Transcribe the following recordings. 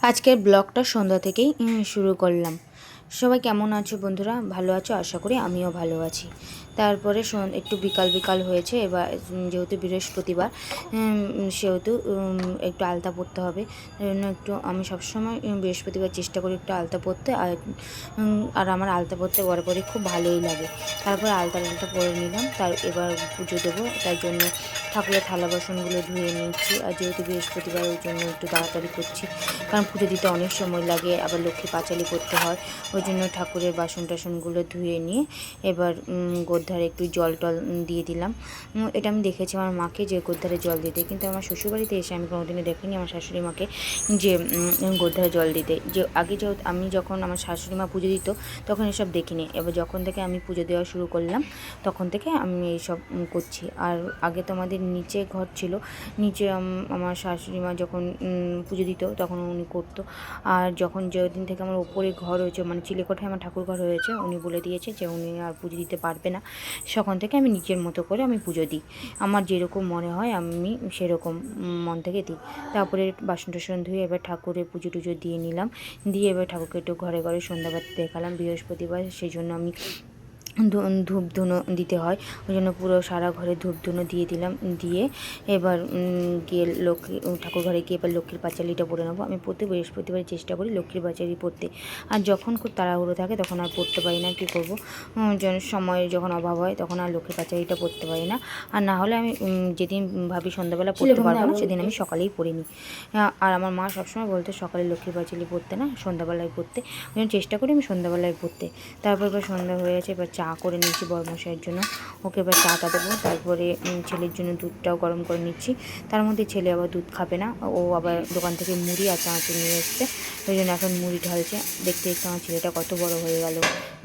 আজকের ব্লগটা সন্ধ্যা থেকেই শুরু করলাম। সবাই কেমন আছো বন্ধুরা? ভালো আছো আশা করি, আমিও ভালো আছি। তারপরে একটু বিকাল বিকাল হয়েছে, এবার যেহেতু বৃহস্পতিবার সেহেতু একটু আলতা পরতে হবে। এই জন্য একটু আমি সবসময় বৃহস্পতিবার চেষ্টা করি একটু আলতা পরতে, আর আমার আলতা পরতে বরাবরই খুব ভালোই লাগে। তারপর আলতা পরে নিলাম, এবার পুজো দেবো। তার জন্য ঠাকুরের থালা বাসনগুলো ধুয়ে নিচ্ছি, আর যেহেতু বৃহস্পতিবার ওই জন্য একটু তাড়াতাড়ি করছি, কারণ পুজো দিতে অনেক সময় লাগে, আবার লক্ষ্মী পাঁচালি করতে হয়। ওই জন্য ঠাকুরের বাসন টাসনগুলো ধুয়ে নিয়ে এবার গোদ্ধারে একটু জল টল দিয়ে দিলাম। এটা আমি দেখেছি আমার মাকে, যে গোদ্ধারে জল দিতে, কিন্তু আমার শ্বশুরবাড়িতে এসে আমি কোনোদিনও দেখিনি আমার শাশুড়ি মাকে যে গোদ্ধারে জল দিতে। যে আগে আমি যখন আমার শাশুড়ি মা পুজো দিত তখন এসব দেখিনি। এবার যখন থেকে আমি পুজো দেওয়া শুরু করলাম তখন থেকে আমি এইসব করছি। আর আগে তো আমাদের নিচে ঘর ছিল, নিচে আমার শাশুড়ি মা যখন পুজো দিত তখন উনি করতো। আর যখন যেদিন থেকে আমার ওপরে ঘর হয়েছে, মানে চিলেকোঠায় আমার ঠাকুর ঘর হয়েছে, উনি বলে দিয়েছে যে উনি আর পুজো দিতে পারবে না। তখন থেকে আমি নিজের মতো করে আমি পুজো দিই, আমার যেরকম মনে হয় আমি সেরকম মন থেকে দিই। তারপরে বাসন টাসন ধুয়ে এবার ঠাকুরের পুজো টুজো দিয়ে নিলাম, দিয়ে এবার ঠাকুরকে একটু ঘরে ঘরে সন্ধ্যাবাতি দেখালাম। বৃহস্পতিবার সেই জন্য আমি ধূপ ধুনো দিতে হয়, ওই জন্য পুরো সারা ঘরে ধূপ ধুনো দিয়ে দিলাম। দিয়ে এবার গিয়ে লক্ষ্মী ঠাকুর ঘরে গিয়ে এবার লক্ষ্মীর পাঁচালিটা পড়ে নেবো। আমি প্রতি বৃহস্পতিবার চেষ্টা করি লক্ষ্মীর পাঁচালি পড়তে, আর যখন খুব তাড়াহুড়ো থাকে তখন আর পড়তে পারি না, কী করবো, সময়ের যখন অভাব হয় তখন আর লক্ষ্মীর পাঁচালিটা পড়তে পারি না। আর না হলে আমি যেদিন ভাবি সন্ধ্যাবেলা পড়তে পারবো না সেদিন আমি সকালেই পড়ে নিই। আর আমার মা সবসময় বলতো সকালে লক্ষ্মীর পাঁচালি পড়তে না, সন্ধ্যাবেলায় পড়তে, ওই জন্য চেষ্টা করি আমি সন্ধ্যাবেলায় পড়তে। তারপর এবার সন্ধ্যা হয়ে গেছে, এবার চা করে নিচ্ছি বড়মশাইয়ের জন্য, ওকে এবার চাটা দেবো। তারপরে ছেলের জন্য দুধটাও গরম করে নিচ্ছি। তার মধ্যে ছেলে আবার দুধ খাবে না, ও আবার দোকান থেকে মুড়ি আর চানাচুর নিয়ে এসছে, ওই জন্য এখন মুড়ি ঢালছে। দেখতে দেখতে আমার ছেলেটা কত বড় হয়ে গেল।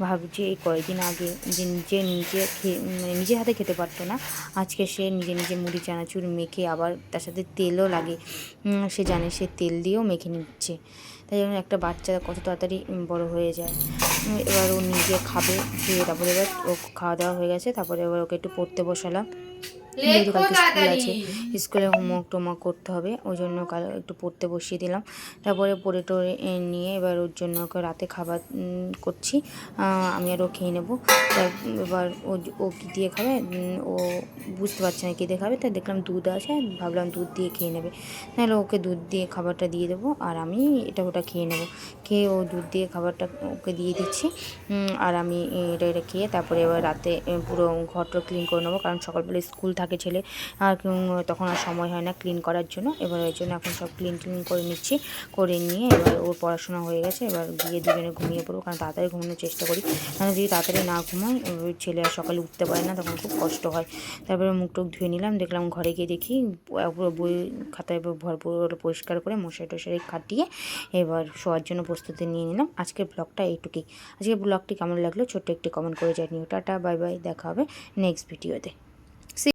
ভাবছি এই কয়েকদিন আগে যে নিজে হাতে খেতে পারতো না, আজকে সে নিজে নিজে মুড়ি চানাচুর মেখে, আবার তার সাথে তেলও লাগে, সে জানে, সে তেল দিয়েও মেখে নিচ্ছে। তাই জন্য একটা বাচ্চা কত তাড়াতাড়ি বড় হয়ে যায়। এবার ও নিজে খাবে, খেয়ে তারপরে এবার ও খাওয়া দাওয়া হয়ে গেছে, তারপরে এবার ওকে একটু পড়তে বসালাম, যেহেতু কালকে স্কুল আছে, স্কুলে হোমওয়ার্ক টোমওয়ার্ক করতে হবে, ওই জন্য কাল একটু পড়তে বসিয়ে দিলাম। তারপরে পড়ে টোরে নিয়ে এবার ওর জন্য ওকে রাতে খাবার করছি, আমি আরও খেয়ে নেবো। এবার ও কী দিয়ে খাবে, ও বুঝতে পারছে না কী দিয়ে খাবে, তাই দেখলাম দুধ আছে, ভাবলাম দুধ দিয়ে খেয়ে নেবে, নাহলে ওকে দুধ দিয়ে খাবারটা দিয়ে দেবো, আর আমি এটা ওটা খেয়ে নেবো। খেয়ে ও দুধ দিয়ে খাবারটা ওকে দিয়ে দিচ্ছি, আর আমি এটা খেয়ে তারপরে এবার রাতে পুরো ঘরটা ক্লিন করে নেবো, কারণ সকালবেলা স্কুল থাকে ছেলে, আর তখন আর সময় হয় না ক্লিন করার জন্য। এবার ওই জন্য এখন সব ক্লিন করে নিচ্ছি, করে নিয়ে এবার ওর পড়াশোনা হয়ে গেছে, এবার গিয়ে দুজনে ঘুমিয়ে পড়বো, কারণ তাড়াতাড়ি ঘুমানোর চেষ্টা করি, কারণ যদি তাড়াতাড়ি না ঘুমাই ছেলে আর সকালে উঠতে পারে না, তখন খুব কষ্ট হয়। তারপরে মুখ টুক ধুয়ে নিলাম, দেখলাম ঘরে গিয়ে দেখি পুরো বই খাতায় ভরপুর পরিষ্কার করে মশারি টশারি কাটিয়ে এবার শোয়ার জন্য প্রস্তুতি নিয়ে নিলাম। আজকের ব্লগটা এইটুকুই। আজকের ব্লগটি কেমন লাগলো ছোট্ট একটি কমেন্ট করে জানিও। টাটা, বাই বাই, দেখা হবে নেক্সট ভিডিওতে।